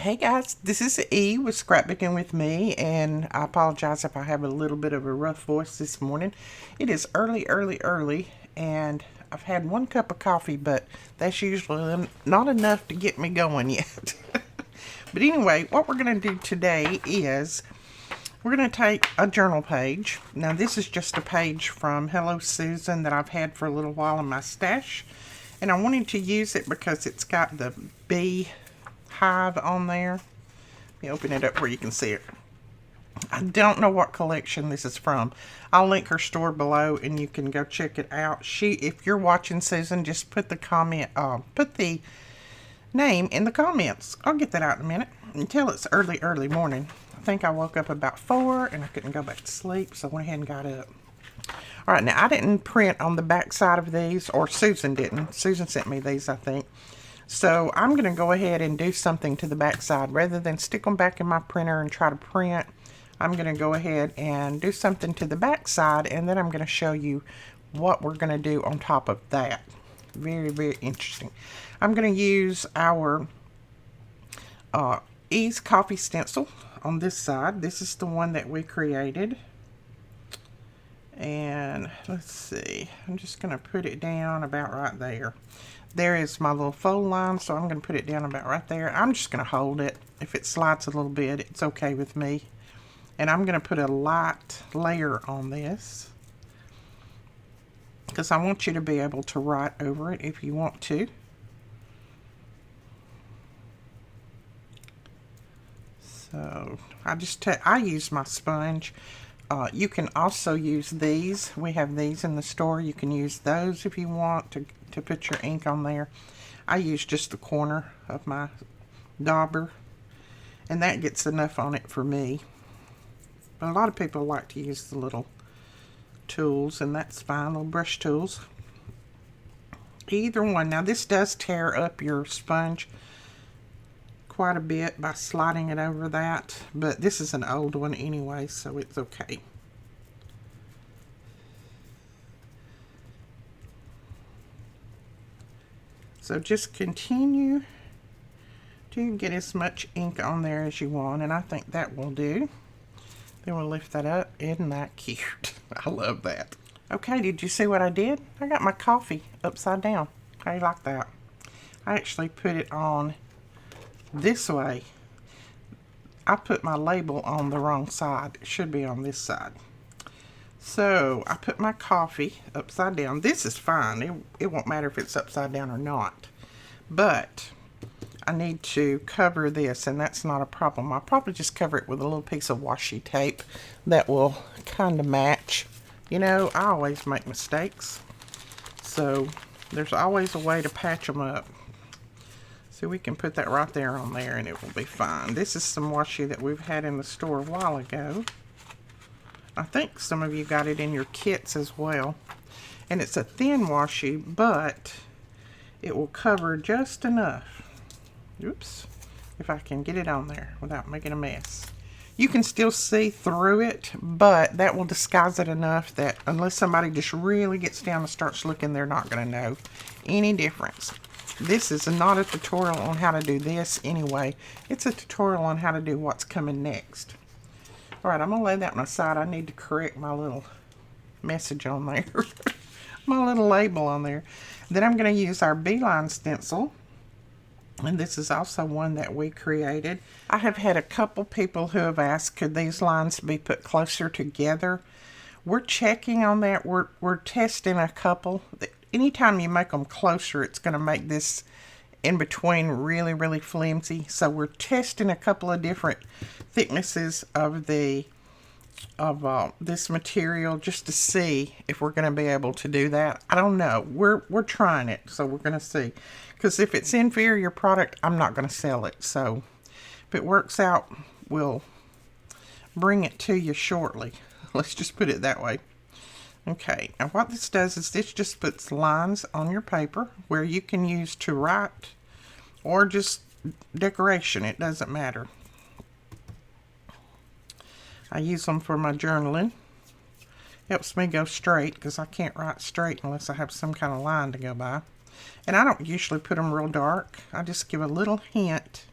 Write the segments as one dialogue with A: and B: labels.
A: Hey guys, this is E with Scrapbooking with me, and I apologize if I have a little bit of a rough voice this morning. It is early, and I've had one cup of coffee, but that's usually not enough to get me going yet. But anyway, what we're going to do today is we're going to take a journal page. Now, this is just a page from Hello Susan that I've had for a little while in my stash, and I wanted to use it because it's got the bee hive on there. Let me open it up where you can see it. I don't know what collection this is from. I'll link her store below and you can go check it out. If you're watching Susan, just put the name in the comments. I'll get that out in a minute. Until it's early morning. I think I woke up about 4 and I couldn't go back to sleep, so I went ahead and got up. Alright, now I didn't print on the back side of these, or Susan didn't. Susan sent me these, I think. So I'm going to go ahead and do something to the back side. Rather than stick them back in my printer and try to print, I'm going to go ahead and do something to the back side, and then I'm going to show you what we're going to do on top of that. Very interesting. I'm going to use our Ease Coffee stencil on this side. This is the one that we created. And let's see, I'm just going to put it down about right there. There is my little fold line, so I'm going to put it down about right there. I'm just going to hold it. If it slides a little bit, it's okay with me. And I'm going to put a light layer on this, because I want you to be able to write over it if you want to. So I use my sponge. You can also use these. We have these in the store. You can use those if you want to put your ink on there. I use just the corner of my dauber, and that gets enough on it for me. But a lot of people like to use the little tools, and that's fine, little brush tools. Either one. Now this does tear up your sponge quite a bit by sliding it over that, but this is an old one anyway, so it's okay. So just continue to get as much ink on there as you want, and I think that will do. Then we'll lift that up. Isn't that cute? I love that. Okay, did you see what I did? I got my coffee upside down. How do you like that? I actually put it on this way. I put my label on the wrong side. It should be on this side. So I put my coffee upside down. This is fine. It won't matter if it's upside down or not. But I need to cover this, and that's not a problem. I'll probably just cover it with a little piece of washi tape that will kind of match. You know, I always make mistakes, so there's always a way to patch them up. So we can put that right there on there and it will be fine. This is some washi that we've had in the store a while ago. I think some of you got it in your kits as well. And it's a thin washi, but it will cover just enough. Oops. If I can get it on there without making a mess. You can still see through it, but that will disguise it enough that unless somebody just really gets down and starts looking, they're not going to know any difference. This is not a tutorial on how to do this anyway. It's a tutorial on how to do what's coming next. Alright, I'm going to lay that on the side. I need to correct my little message on there. My little label on there. Then I'm going to use our beeline stencil. And this is also one that we created. I have had a couple people who have asked, could these lines be put closer together? We're checking on that. We're testing a couple. Anytime you make them closer, it's going to make this in between really flimsy. So we're testing a couple of different thicknesses of this material just to see if we're going to be able to do that. I don't know. We're trying it, so we're going to see. Because if it's inferior product, I'm not going to sell it. So if it works out, we'll bring it to you shortly. Let's just put it that way. Okay, now what this does is this just puts lines on your paper where you can use to write or just decoration. It doesn't matter. I use them for my journaling. Helps me go straight because I can't write straight unless I have some kind of line to go by. And I don't usually put them real dark. I just give a little hint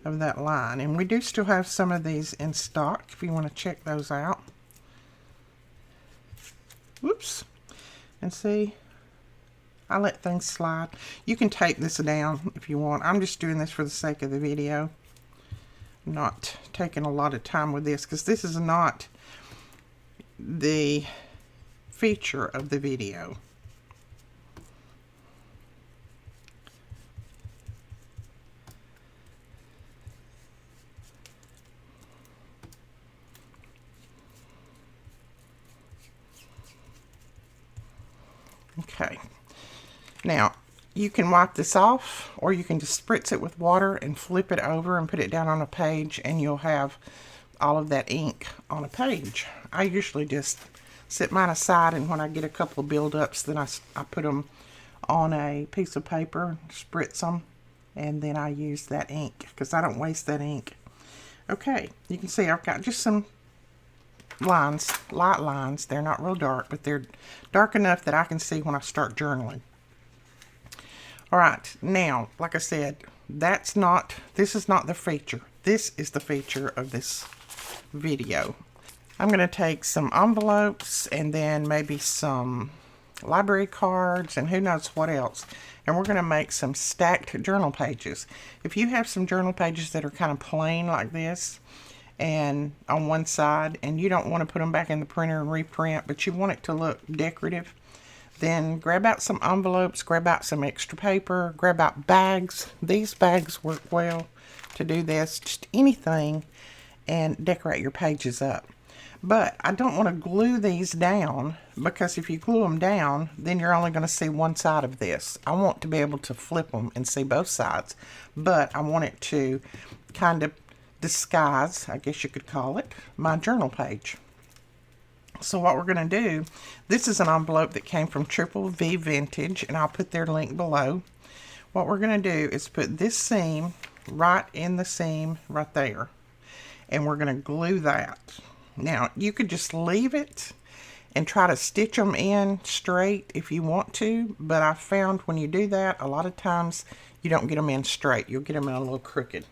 A: of that line. And we do still have some of these in stock if you want to check those out. Whoops. And see, I let things slide. You can tape this down if you want. I'm just doing this for the sake of the video. I'm not taking a lot of time with this because this is not the feature of the video. Okay, now you can wipe this off, or you can just spritz it with water and flip it over and put it down on a page, and you'll have all of that ink on a page. I usually just set mine aside, and when I get a couple of buildups, then I put them on a piece of paper, spritz them, and then I use that ink because I don't waste that ink. Okay, you can see I've got just some lines, light lines. They're not real dark, but they're dark enough that I can see when I start journaling. All right, now, like I said, this is not the feature. This is the feature of this video. I'm going to take some envelopes and then maybe some library cards and who knows what else. And we're going to make some stacked journal pages. If you have some journal pages that are kind of plain like this, and on one side, and you don't want to put them back in the printer and reprint, but you want it to look decorative, then grab out some envelopes, grab out some extra paper, grab out bags. These bags work well to do this, just anything, and decorate your pages up. But I don't want to glue these down, because if you glue them down, then you're only going to see one side of this. I want to be able to flip them and see both sides, but I want it to kind of disguise, I guess you could call it, my journal page. So what we're going to do, this is an envelope that came from Triple V Vintage, and I'll put their link below. What we're going to do is put this seam right in the seam right there, and we're going to glue that. Now, you could just leave it and try to stitch them in straight if you want to, but I found when you do that, a lot of times you don't get them in straight. You'll get them in a little crooked.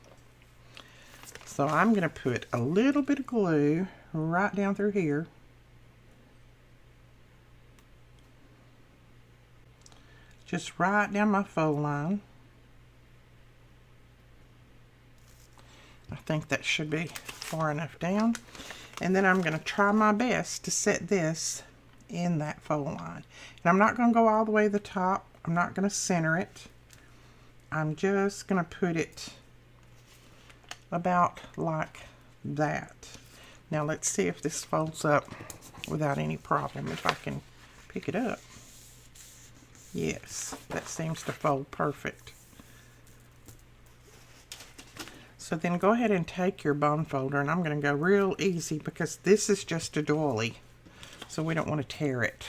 A: So I'm going to put a little bit of glue right down through here. Just right down my fold line. I think that should be far enough down. And then I'm going to try my best to set this in that fold line. And I'm not going to go all the way to the top. I'm not going to center it. I'm just going to put it about like that. Now let's see if this folds up without any problem, if I can pick it up. Yes, that seems to fold perfect. So then go ahead and take your bone folder, and I'm going to go real easy because this is just a doily, so we don't want to tear it.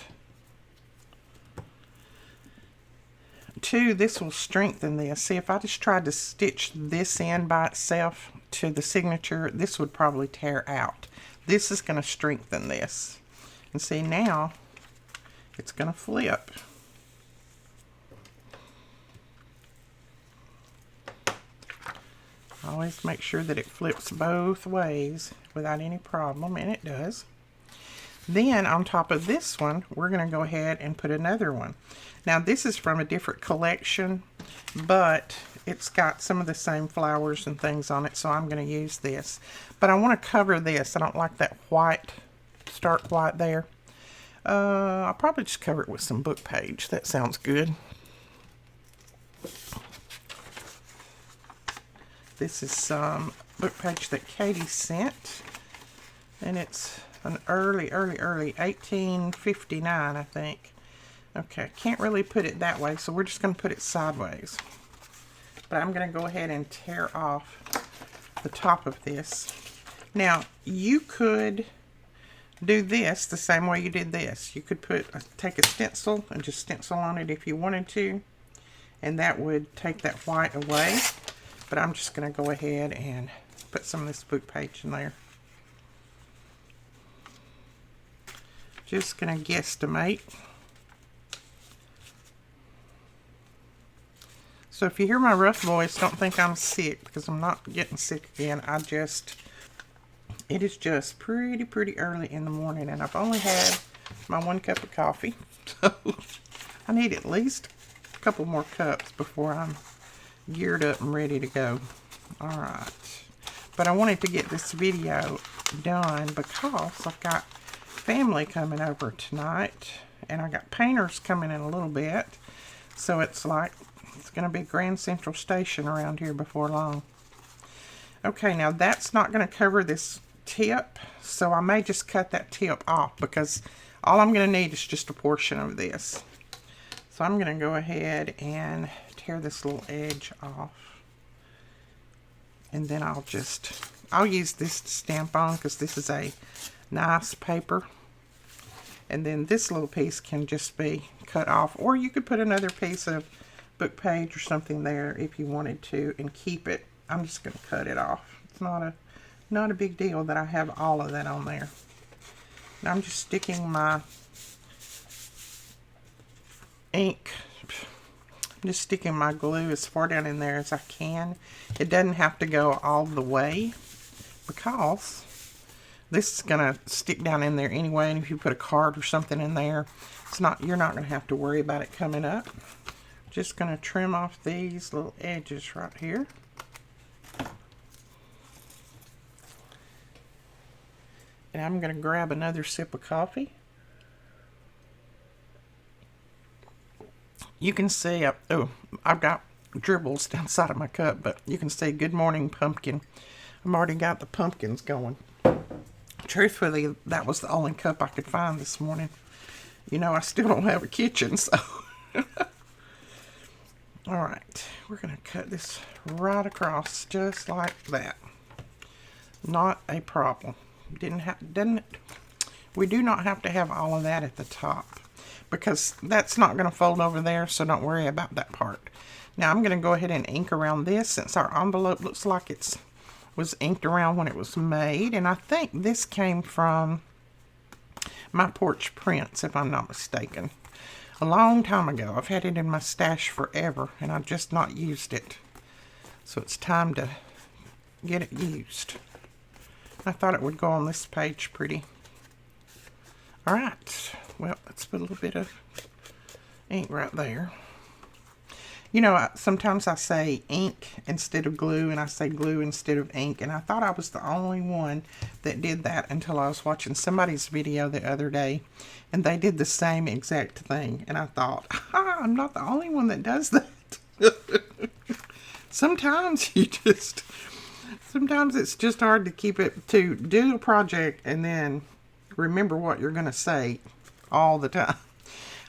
A: Two, this will strengthen this. See, if I just tried to stitch this in by itself to the signature, this would probably tear out. This is going to strengthen this. And see, now it's going to flip. Always make sure that it flips both ways without any problem, and it does. Then on top of this one, we're going to go ahead and put another one. Now this is from a different collection, but it's got some of the same flowers and things on it, so I'm going to use this. But I want to cover this. I don't like that white, stark white there. I'll probably just cover it with some book page. That sounds good. This is some book page that Katie sent, and it's an early 1859, I think. Okay, can't really put it that way, so we're just going to put it sideways. But I'm going to go ahead and tear off the top of this. Now, you could do this the same way you did this. You could take a stencil and just stencil on it if you wanted to, and that would take that white away. But I'm just going to go ahead and put some of this book page in there. Just going to guesstimate. So if you hear my rough voice, don't think I'm sick, because I'm not getting sick again. It is just pretty early in the morning, and I've only had my 1 cup of coffee. So I need at least a couple more cups before I'm geared up and ready to go. Alright. But I wanted to get this video done because I've got family coming over tonight, and I got painters coming in a little bit. So it's like, it's going to be Grand Central Station around here before long. Okay, now that's not going to cover this tip, so I may just cut that tip off, because all I'm going to need is just a portion of this. So I'm going to go ahead and tear this little edge off. And then I'll use this to stamp on, because this is a nice paper. And then this little piece can just be cut off, or you could put another piece of book page or something there if you wanted to and keep it. I'm just going to cut it off. It's not a big deal that I have all of that on there. Now I'm just sticking my ink, I'm just sticking my glue as far down in there as I can. It doesn't have to go all the way, because this is gonna stick down in there anyway, and if you put a card or something in there, you're not gonna have to worry about it coming up. Just gonna trim off these little edges right here. And I'm gonna grab another sip of coffee. You can see, I've got dribbles down the side of my cup, but you can see Good Morning Pumpkin. I've already got the pumpkins going. Truthfully, that was the only cup I could find this morning. You know, I still don't have a kitchen, so. Alright, we're going to cut this right across, just like that. Not a problem. We do not have to have all of that at the top, because that's not going to fold over there, so don't worry about that part. Now I'm going to go ahead and ink around this, since our envelope looks like it was inked around when it was made, and I think this came from My Porch Prints, if I'm not mistaken. A long time ago. I've had it in my stash forever, and I've just not used it. So it's time to get it used. I thought it would go on this page pretty. Alright, well, let's put a little bit of ink right there. You know, sometimes I say ink instead of glue, and I say glue instead of ink, and I thought I was the only one that did that until I was watching somebody's video the other day, and they did the same exact thing, and I thought, I'm not the only one that does that. Sometimes it's just hard to keep it, to do a project and then remember what you're going to say all the time.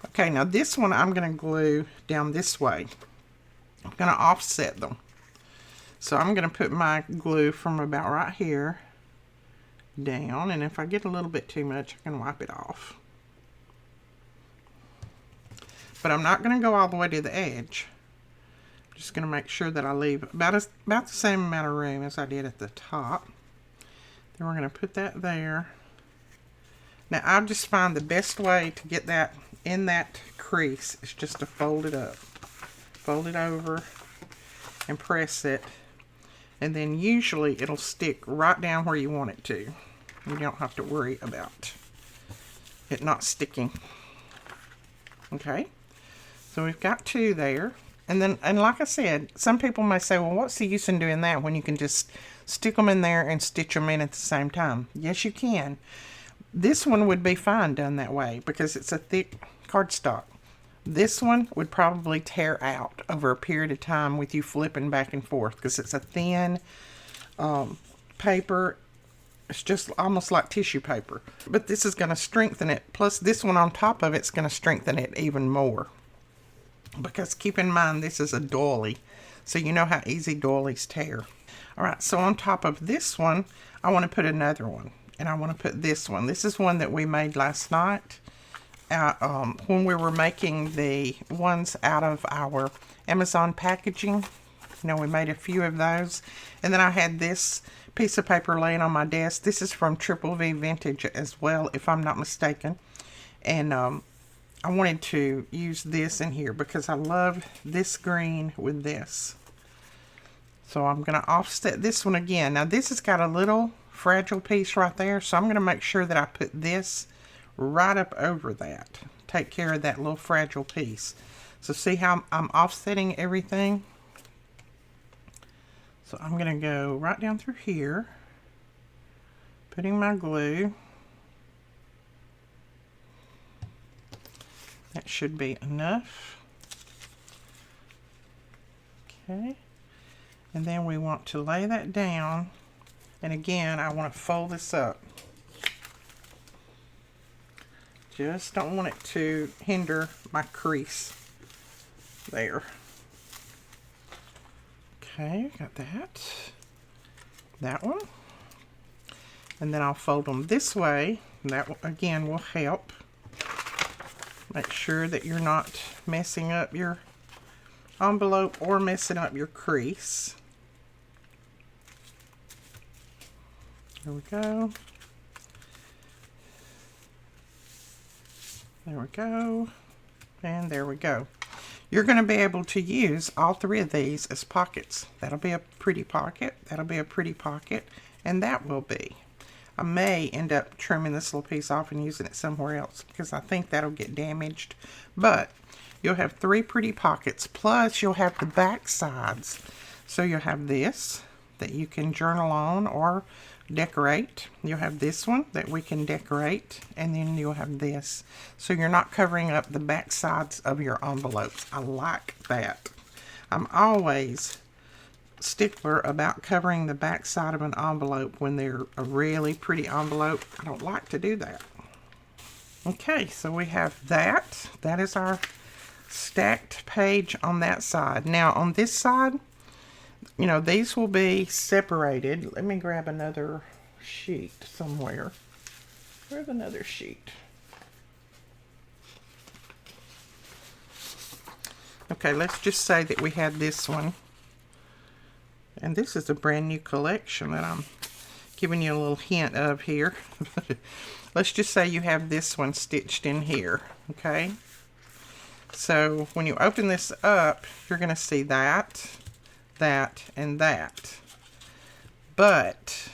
A: Okay, now this one I'm going to glue down this way. I'm going to offset them. So I'm going to put my glue from about right here down, and if I get a little bit too much, I can wipe it off. But I'm not going to go all the way to the edge. I'm just going to make sure that I leave about the same amount of room as I did at the top. Then we're going to put that there. Now I just find the best way to get that in that crease is just to fold it up. Fold it over and press it, and then usually it'll stick right down where you want it to. You don't have to worry about it not sticking. Okay, so we've got two there, and like I said, some people may say, well, what's the use in doing that when you can just stick them in there and stitch them in at the same time? Yes, you can. This one would be fine done that way because it's a thick cardstock. This one would probably tear out over a period of time with you flipping back and forth, because it's a thin paper. It's just almost like tissue paper. But this is going to strengthen it. Plus this one on top of it's going to strengthen it even more. Because keep in mind, this is a doily. So you know how easy doilies tear. Alright, so on top of this one, I want to put another one. And I want to put this one. This is one that we made last night. When we were making the ones out of our Amazon packaging. You know, we made a few of those. And then I had this piece of paper laying on my desk. This is from Triple V Vintage as well, if I'm not mistaken. And I wanted to use this in here because I love this green with this. So I'm going to offset this one again. Now this has got a little fragile piece right there, so I'm going to make sure that I put this right up over that. Take care of that little fragile piece. So see how I'm offsetting everything? So I'm going to go right down through here, putting my glue. That should be enough. Okay. And then we want to lay that down. And again, I want to fold this up. Just don't want it to hinder my crease there. Okay, got that. That one. And then I'll fold them this way. That again will help. Make sure that you're not messing up your envelope or messing up your crease. There we go. There we go. And there we go. You're going to be able to use all three of these as pockets. That'll be a pretty pocket. That'll be a pretty pocket. And that will be. I may end up trimming this little piece off and using it somewhere else because I think that'll get damaged. But you'll have three pretty pockets. Plus you'll have the back sides. So you'll have this that you can journal on or decorate. You'll have this one that we can decorate, and then you'll have this. So you're not covering up the back sides of your envelopes. I like that. I'm always stickler about covering the back side of an envelope when they're a really pretty envelope. I don't like to do that. Okay, so we have that. That is our stacked page on that side. Now on this side, you know, these will be separated. Let me grab another sheet somewhere. Where's another sheet? Okay, let's just say that we had this one. And this is a brand new collection that I'm giving you a little hint of here. Let's just say you have this one stitched in here, okay? So when you open this up, you're going to see that, that, and that. But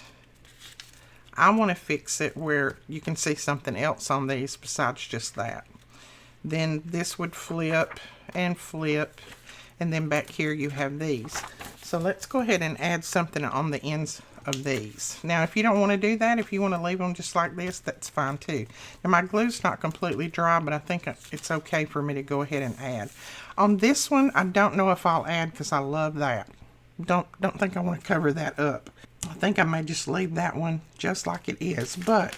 A: I want to fix it where you can see something else on these besides just that. Then this would flip and flip, and then back here you have these. So let's go ahead and add something on the ends of these. Now if you don't want to do that, if you want to leave them just like this, that's fine too. Now my glue's not completely dry, but I think it's okay for me to go ahead and add. On this one, I don't know if I'll add because I love that. Don't think I want to cover that up. I think I may just leave that one just like it is, but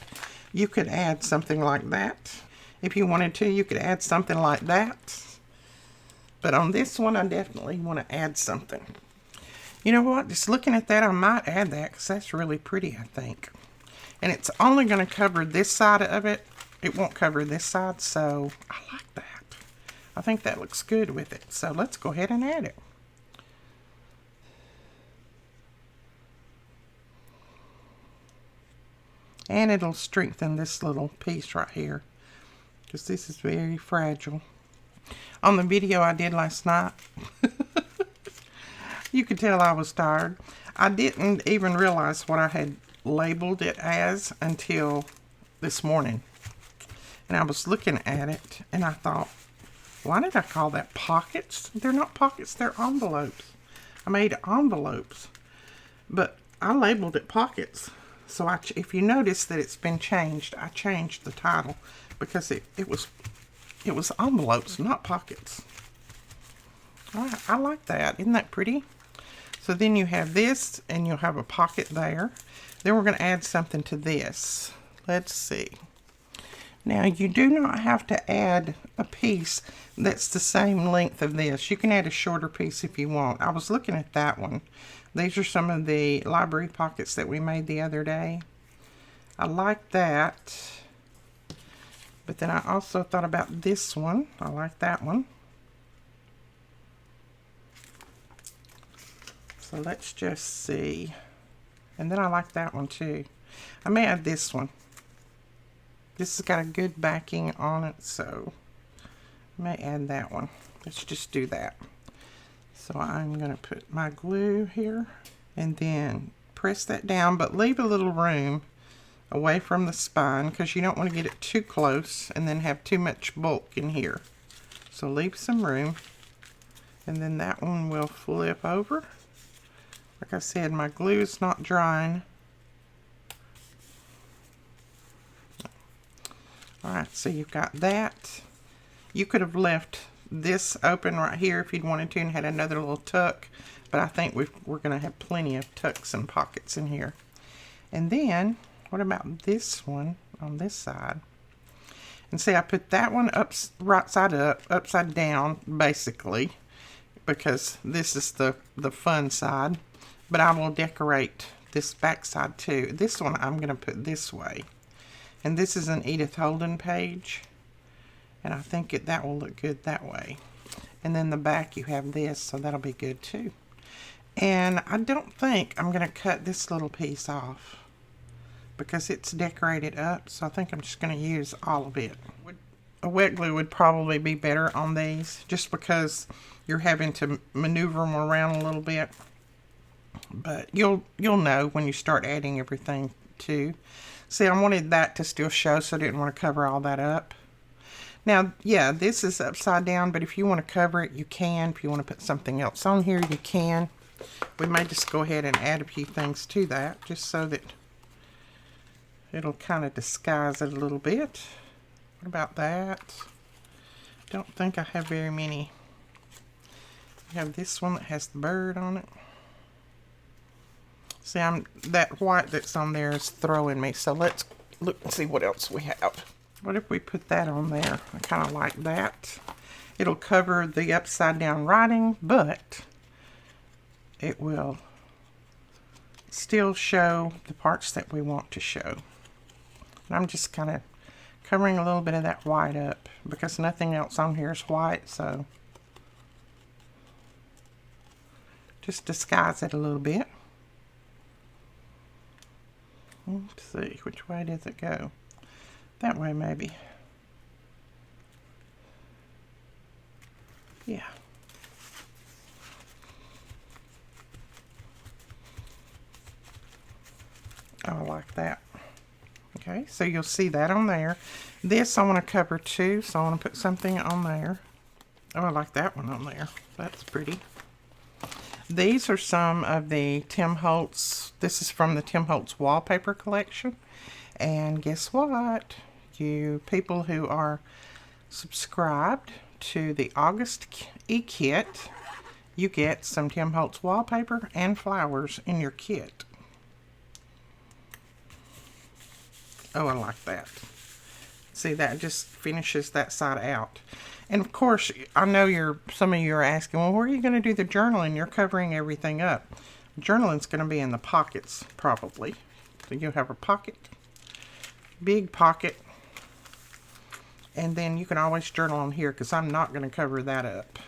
A: you could add something like that. If you wanted to, you could add something like that. But on this one, I definitely want to add something. You know what? Just looking at that, I might add that because that's really pretty, I think. And it's only going to cover this side of it. It won't cover this side, so I like that. I think that looks good with it. So let's go ahead and add it. And it'll strengthen this little piece right here, because this is very fragile. On the video I did last night, you could tell I was tired. I didn't even realize what I had labeled it as until this morning. And I was looking at it and I thought, why did I call that pockets? They're not pockets, they're envelopes. I made envelopes, but I labeled it pockets. So if you notice that it's been changed, I changed the title because it was envelopes, not pockets. I like that. Isn't that pretty? So then you have this, and you'll have a pocket there. Then we're going to add something to this. Let's see. Now, you do not have to add a piece that's the same length of this. You can add a shorter piece if you want. I was looking at that one. These are some of the library pockets that we made the other day. I like that. But then I also thought about this one. I like that one. So let's just see. And then I like that one too. I may add this one. This has got a good backing on it, so May add that one. Let's just do that. So I'm going to put my glue here and then press that down, but leave a little room away from the spine because you don't want to get it too close and then have too much bulk in here. So leave some room, and then that one will flip over. Like I said, my glue is not drying. Alright, so you've got that. You could have left this open right here if you'd wanted to and had another little tuck, but I think we're going to have plenty of tucks and pockets in here. And then, what about this one on this side? And see, I put that one up, right side up, upside down, basically, because this is the fun side. But I will decorate this back side too. This one I'm going to put this way. And this is an Edith Holden page. And I think that will look good that way. And then the back you have this, so that'll be good too. And I don't think I'm going to cut this little piece off because it's decorated up, so I think I'm just going to use all of it. A wet glue would probably be better on these just because you're having to maneuver them around a little bit. But you'll know when you start adding everything too. See, I wanted that to still show, so I didn't want to cover all that up. Now, yeah, this is upside down, but if you want to cover it, you can. If you want to put something else on here, you can. We may just go ahead and add a few things to that, just so that it'll kind of disguise it a little bit. What about that? Don't think I have very many. We have this one that has the bird on it. See, that white that's on there is throwing me, so let's look and see what else we have. What if we put that on there? I kind of like that. It'll cover the upside down writing, but it will still show the parts that we want to show. And I'm just kind of covering a little bit of that white up because nothing else on here is white, so just disguise it a little bit. Let's see, which way does it go? That way, maybe. Yeah. Oh, I like that. Okay, so you'll see that on there. This I want to cover too, so I want to put something on there. Oh, I like that one on there. That's pretty. These are some of the Tim Holtz. This is from the Tim Holtz wallpaper collection. And guess what? You people who are subscribed to the August e-kit, you get some Tim Holtz wallpaper and flowers in your kit. Oh, I like that. See, that just finishes that side out. And of course, I know some of you are asking, well, where are you going to do the journaling? You're covering everything up. Journaling's going to be in the pockets, probably. So you'll have a pocket, big pocket, and then you can always journal on here because I'm not going to cover that up.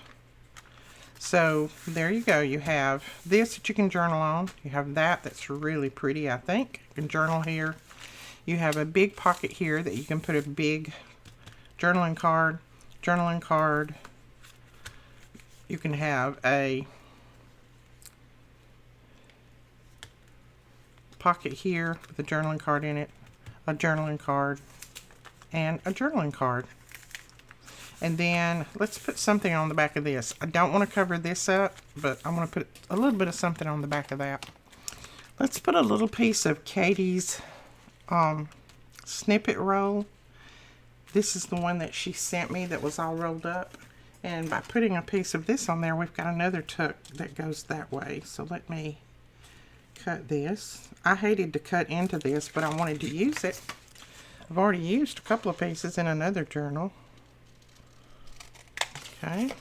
A: So there you go. You have this that you can journal on. You have that's really pretty, I think. You can journal here. You have a big pocket here that you can put a big journaling card. You can have a pocket here with a journaling card in it, a journaling card, and a journaling card. And then let's put something on the back of this. I don't want to cover this up, but I want to put a little bit of something on the back of that. Let's put a little piece of Katie's snippet roll. This is the one that she sent me that was all rolled up. And by putting a piece of this on there, we've got another tuck that goes that way. So let me cut this. I hated to cut into this, but I wanted to use it. I've already used a couple of pieces in another journal. Okay.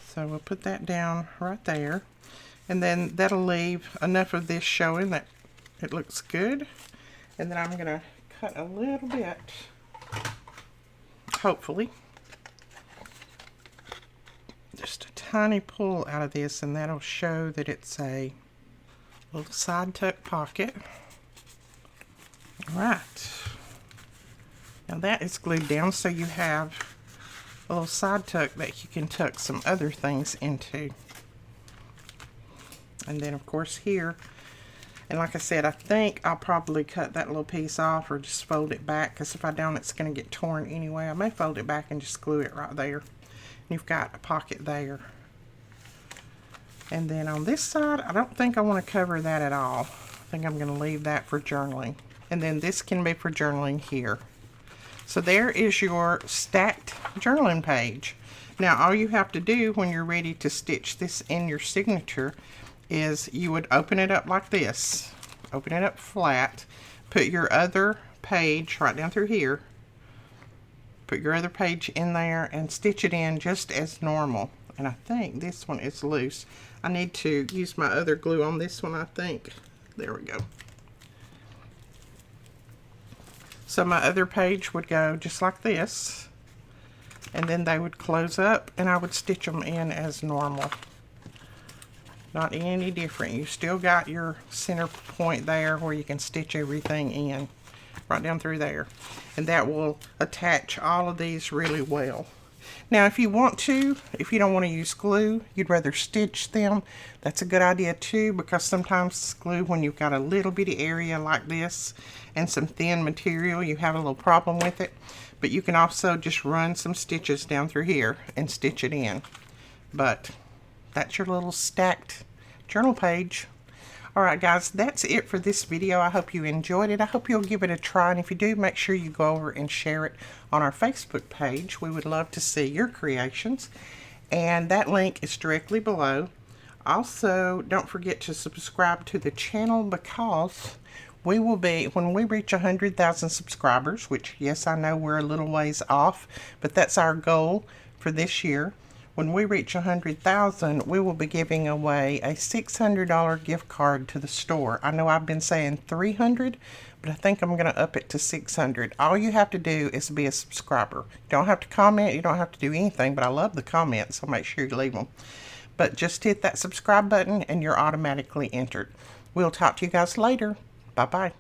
A: So we'll put that down right there. And then that'll leave enough of this showing that it looks good. And then I'm going to cut a little bit, hopefully. Just a tiny pull out of this, and that'll show that it's a little side tuck pocket. All right. Now that is glued down, so you have a little side tuck that you can tuck some other things into. And then of course here, and like I said, I think I'll probably cut that little piece off or just fold it back, because if I don't, it's going to get torn anyway. I may fold it back and just glue it right there. And you've got a pocket there. And then on this side, I don't think I want to cover that at all. I think I'm going to leave that for journaling. And then this can be for journaling here. So there is your stacked journaling page. Now all you have to do when you're ready to stitch this in your signature is you would open it up like this. Open it up flat. Put your other page right down through here. Put your other page in there and stitch it in just as normal. And I think this one is loose. I need to use my other glue on this one, I think. There we go. So my other page would go just like this. And then they would close up and I would stitch them in as normal. Not any different. You still got your center point there where you can stitch everything in. Right down through there. And that will attach all of these really well. Now if you want to, if you don't want to use glue, you'd rather stitch them, that's a good idea too, because sometimes glue, when you've got a little bitty area like this and some thin material, you have a little problem with it. But you can also just run some stitches down through here and stitch it in. But that's your little stacked journal page. Alright guys, that's it for this video. I hope you enjoyed it. I hope you'll give it a try, and if you do, make sure you go over and share it on our Facebook page. We would love to see your creations, and that link is directly below. Also, don't forget to subscribe to the channel, because we will be, when we reach 100,000 subscribers, which yes, I know we're a little ways off, but that's our goal for this year. When we reach 100,000, we will be giving away a $600 gift card to the store. I know I've been saying 300, but I think I'm going to up it to 600. All you have to do is be a subscriber. You don't have to comment, you don't have to do anything, but I love the comments, so make sure you leave them. But just hit that subscribe button and you're automatically entered. We'll talk to you guys later. Bye-bye.